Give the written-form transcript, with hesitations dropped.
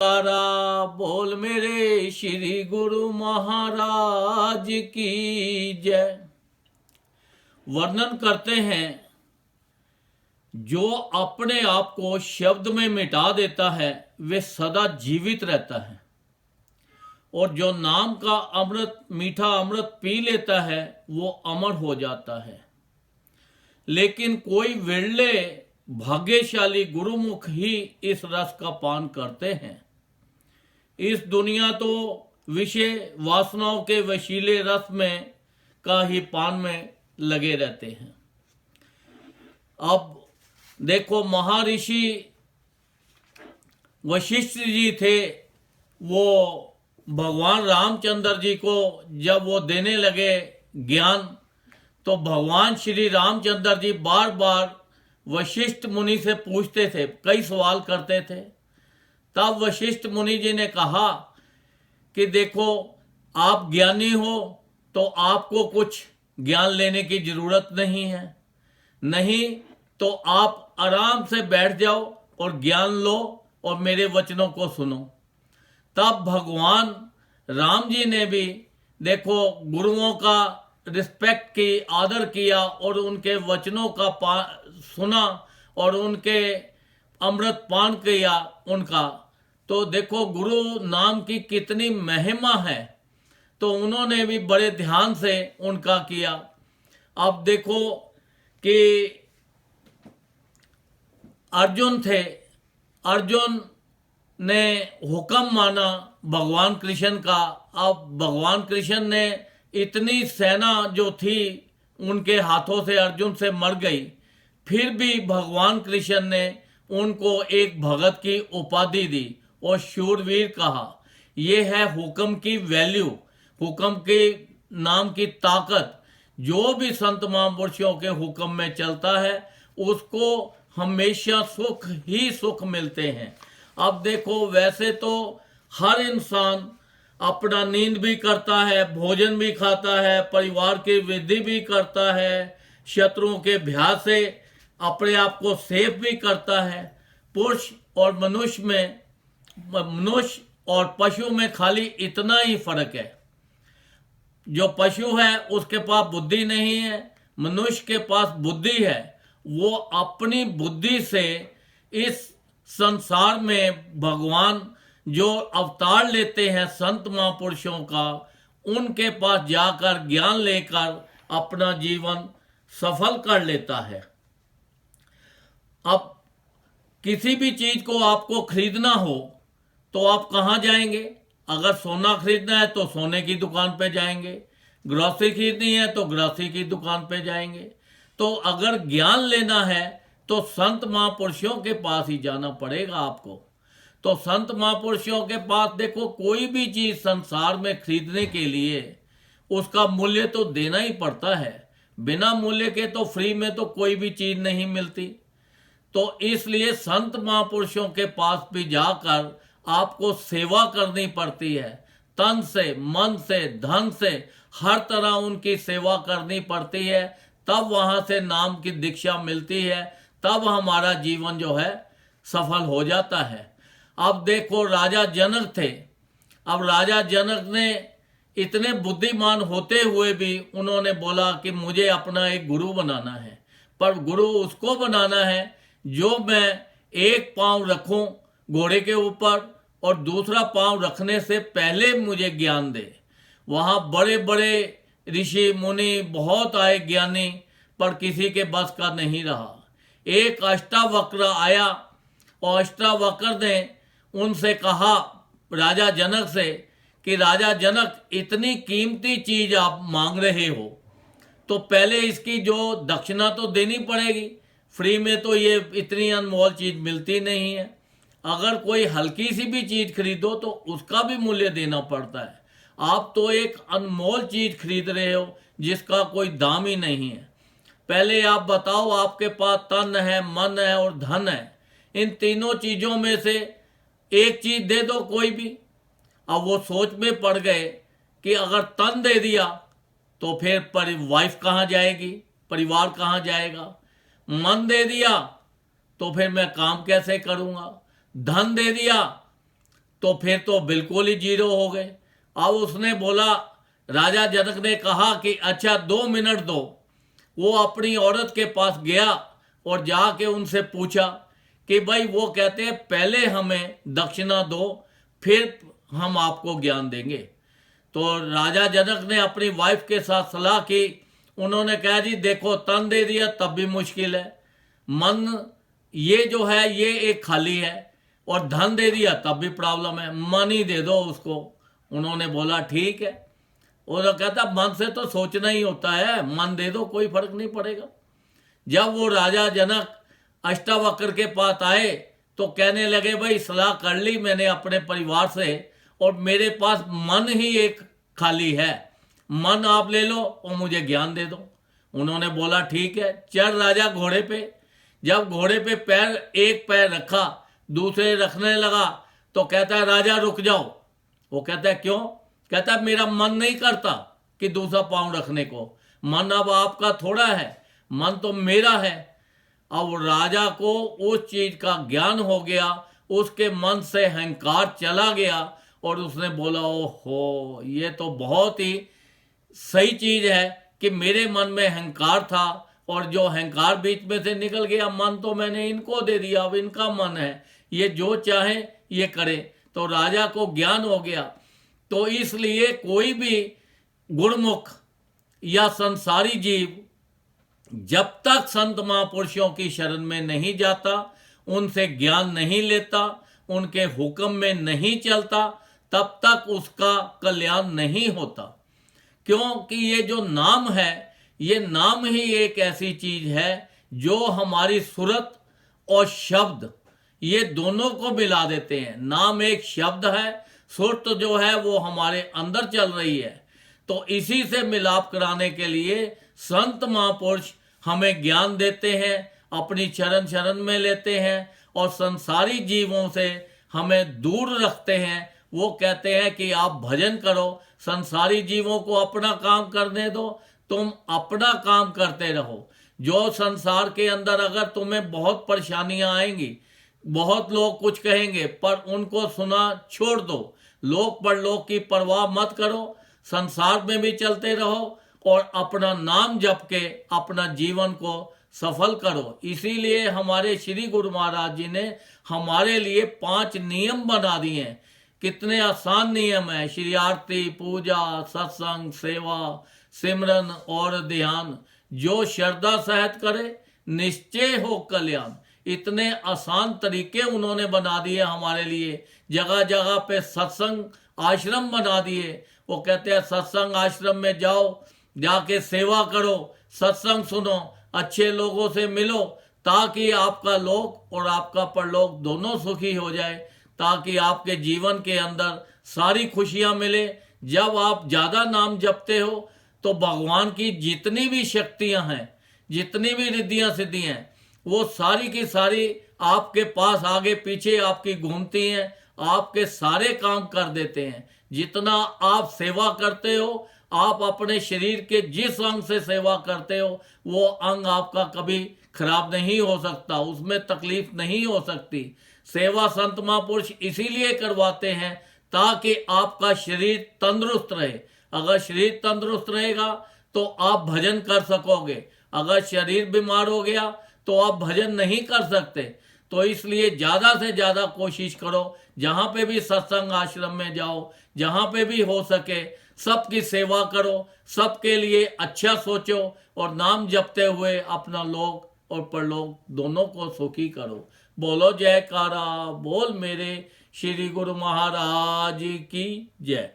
तारा बोल मेरे श्री गुरु महाराज की जय। वर्णन करते हैं, जो अपने आप को शब्द में मिटा देता है वे सदा जीवित रहता है, और जो नाम का अमृत मीठा अमृत पी लेता है वो अमर हो जाता है। लेकिन कोई विरले भाग्यशाली गुरुमुख ही इस रस का पान करते हैं। इस दुनिया तो विषय वासनाओं के वशीले रस में का ही पान में लगे रहते हैं। अब देखो, महर्षि वशिष्ठ जी थे, वो भगवान रामचंद्र जी को जब वो देने लगे ज्ञान, तो भगवान श्री रामचंद्र जी बार बार वशिष्ठ मुनि से पूछते थे, कई सवाल करते थे। तब वशिष्ठ मुनि जी ने कहा कि देखो, आप ज्ञानी हो तो आपको कुछ ज्ञान लेने की जरूरत नहीं है, नहीं तो आप आराम से बैठ जाओ और ज्ञान लो और मेरे वचनों को सुनो। तब भगवान राम जी ने भी देखो गुरुओं का रिस्पेक्ट की, आदर किया और उनके वचनों का सुना और उनके अमृत पान किया उनका। तो देखो गुरु नाम की कितनी महिमा है, तो उन्होंने भी बड़े ध्यान से उनका किया। अब देखो कि अर्जुन थे, अर्जुन ने हुक्म माना भगवान कृष्ण का। अब भगवान कृष्ण ने इतनी सेना जो थी उनके हाथों से अर्जुन से मर गई, फिर भी भगवान कृष्ण ने उनको एक भगत की उपाधि दी और शूरवीर कहा। यह है हुक्म की वैल्यू, हुक्म के नाम की ताकत। जो भी संत महापुरुषों के हुक्म में चलता है उसको हमेशा सुख ही सुख मिलते हैं। अब देखो, वैसे तो हर इंसान अपना नींद भी करता है, भोजन भी खाता है, परिवार की वृद्धि भी करता है, शत्रुओं के भय से अपने आप को सेफ भी करता है। पुरुष और मनुष्य और पशु में खाली इतना ही फर्क है। जो पशु है उसके पास बुद्धि नहीं है, मनुष्य के पास बुद्धि है। वो अपनी बुद्धि से इस संसार में भगवान जो अवतार लेते हैं संत महापुरुषों का, उनके पास जाकर ज्ञान लेकर अपना जीवन सफल कर लेता है। अब किसी भी चीज को आपको खरीदना हो तो आप कहाँ जाएंगे? अगर सोना खरीदना है तो सोने की दुकान पे जाएंगे, ग्रोसरी खरीदनी है तो ग्रोसरी की दुकान पे जाएंगे। तो अगर ज्ञान लेना है तो संत महापुरुषों के पास ही जाना पड़ेगा आपको। तो संत महापुरुषों के पास देखो, कोई भी चीज संसार में खरीदने के लिए उसका मूल्य तो देना ही पड़ता है। बिना मूल्य के तो फ्री में तो कोई भी चीज नहीं मिलती। तो इसलिए संत महापुरुषों के पास भी जाकर आपको सेवा करनी पड़ती है, तन से, मन से, धन से, हर तरह उनकी सेवा करनी पड़ती है। तब वहां से नाम की दीक्षा मिलती है, तब हमारा जीवन जो है सफल हो जाता है। अब देखो, राजा जनक थे। अब राजा जनक ने इतने बुद्धिमान होते हुए भी उन्होंने बोला कि मुझे अपना एक गुरु बनाना है, पर गुरु उसको बनाना है जो मैं एक पांव रखूं घोड़े के ऊपर और दूसरा पांव रखने से पहले मुझे ज्ञान दे। वहां बड़े बड़े ऋषि मुनि बहुत आए ज्ञानी, पर किसी के बस का नहीं रहा। एक अष्टावक्र आया और अष्टावक्र ने उनसे कहा राजा जनक से कि राजा जनक, इतनी कीमती चीज आप मांग रहे हो तो पहले इसकी जो दक्षिणा तो देनी पड़ेगी। फ्री में तो ये इतनी अनमोल चीज मिलती नहीं है। अगर कोई हल्की सी भी चीज खरीदो तो उसका भी मूल्य देना पड़ता है। आप तो एक अनमोल चीज खरीद रहे हो जिसका कोई दाम ही नहीं है। पहले आप बताओ, आपके पास तन है, मन है और धन है, इन तीनों चीजों में से एक चीज दे दो कोई भी। अब वो सोच में पड़ गए कि अगर तन दे दिया तो फिर वाइफ कहाँ जाएगी, परिवार कहाँ जाएगा। मन दे दिया तो फिर मैं काम कैसे करूँगा। धन दे दिया तो फिर तो बिल्कुल ही जीरो हो गए। अब उसने बोला, राजा जनक ने कहा कि अच्छा 2 मिनट दो। वो अपनी औरत के पास गया और जाके उनसे पूछा कि भाई, वो कहते हैं पहले हमें दक्षिणा दो, फिर हम आपको ज्ञान देंगे। तो राजा जनक ने अपनी वाइफ के साथ सलाह की। उन्होंने कहा, जी देखो, तन दे दिया तब भी मुश्किल है, मन ये जो है ये एक खाली है, और धन दे दिया तब भी प्रॉब्लम है, मन ही दे दो उसको। उन्होंने बोला ठीक है। वो कहता, मन से तो सोचना ही होता है, मन दे दो, कोई फर्क नहीं पड़ेगा। जब वो राजा जनक अष्टावक्र के पास आए तो कहने लगे, भाई सलाह कर ली मैंने अपने परिवार से, और मेरे पास मन ही एक खाली है, मन आप ले लो और मुझे ज्ञान दे दो। उन्होंने बोला ठीक है। चढ़ राजा घोड़े पे। जब घोड़े पे एक पैर रखा, दूसरे रखने लगा, तो कहता है, राजा रुक जाओ। वो कहता है क्यों? कहता है, मेरा मन नहीं करता कि दूसरा पांव रखने को, मन अब आपका थोड़ा है, मन तो मेरा है। अब राजा को उस चीज का ज्ञान हो गया, उसके मन से अहंकार चला गया, और उसने बोला, ओहो, ये तो बहुत ही सही चीज है कि मेरे मन में अहंकार था, और जो अहंकार बीच में से निकल गया, मन तो मैंने इनको दे दिया, अब इनका मन है, ये जो चाहे ये करे। तो राजा को ज्ञान हो गया। तो इसलिए कोई भी गुणमुख या संसारी जीव जब तक संत महापुरुषों की शरण में नहीं जाता, उनसे ज्ञान नहीं लेता, उनके हुक्म में नहीं चलता, तब तक उसका कल्याण नहीं होता। क्योंकि ये जो नाम है, ये नाम ही एक ऐसी चीज है जो हमारी सुरत और शब्द, ये दोनों को मिला देते हैं। नाम एक शब्द है, सुरत जो है वो हमारे अंदर चल रही है। तो इसी से मिलाप कराने के लिए संत महापुरुष हमें ज्ञान देते हैं, अपनी चरण शरण में लेते हैं, और संसारी जीवों से हमें दूर रखते हैं। वो कहते हैं कि आप भजन करो, संसारी जीवों को अपना काम करने दो, तुम अपना काम करते रहो। जो संसार के अंदर अगर तुम्हें बहुत परेशानियां आएंगी, बहुत लोग कुछ कहेंगे, पर उनको सुना छोड़ दो। लोक परलोक की परवाह मत करो, संसार में भी चलते रहो, और अपना नाम जप के अपना जीवन को सफल करो। इसीलिए हमारे श्री गुरु महाराज जी ने हमारे लिए 5 नियम बना दिए हैं। कितने आसान नियम है। श्री आरती, पूजा, सत्संग, सेवा, सिमरन और ध्यान, जो श्रद्धा सहित करे निश्चय हो कल्याण। इतने आसान तरीके उन्होंने बना दिए हमारे लिए। जगह जगह पे सत्संग आश्रम बना दिए। वो कहते हैं सत्संग आश्रम में जाओ, जाके सेवा करो, सत्संग सुनो, अच्छे लोगों से मिलो, ताकि आपका लोक और आपका परलोक दोनों सुखी हो जाए, ताकि आपके जीवन के अंदर सारी खुशियां मिले। जब आप ज्यादा नाम जपते हो तो भगवान की जितनी भी शक्तियां हैं, जितनी भी रिद्धियां सिद्धियां हैं, वो सारी की सारी आपके पास आगे पीछे आपकी घूमती हैं, आपके सारे काम कर देते हैं। जितना आप सेवा करते हो, आप अपने शरीर के जिस अंग से सेवा करते हो, वो अंग आपका कभी खराब नहीं हो सकता, उसमें तकलीफ नहीं हो सकती। सेवा संत महापुरुष इसीलिए करवाते हैं ताकि आपका शरीर तंदुरुस्त रहे। अगर शरीर तंदुरुस्त रहेगा तो आप भजन कर सकोगे। अगर शरीर बीमार हो गया तो आप भजन नहीं कर सकते। तो इसलिए ज़्यादा से ज़्यादा कोशिश करो, जहाँ पे भी सत्संग आश्रम में जाओ, जहाँ पे भी हो सके सबकी सेवा करो, सबके लिए अच्छा सोचो, और नाम जपते हुए अपना लोक और परलोक दोनों को सुखी करो। बोलो जयकारा, बोल मेरे श्री गुरु महाराज की जय।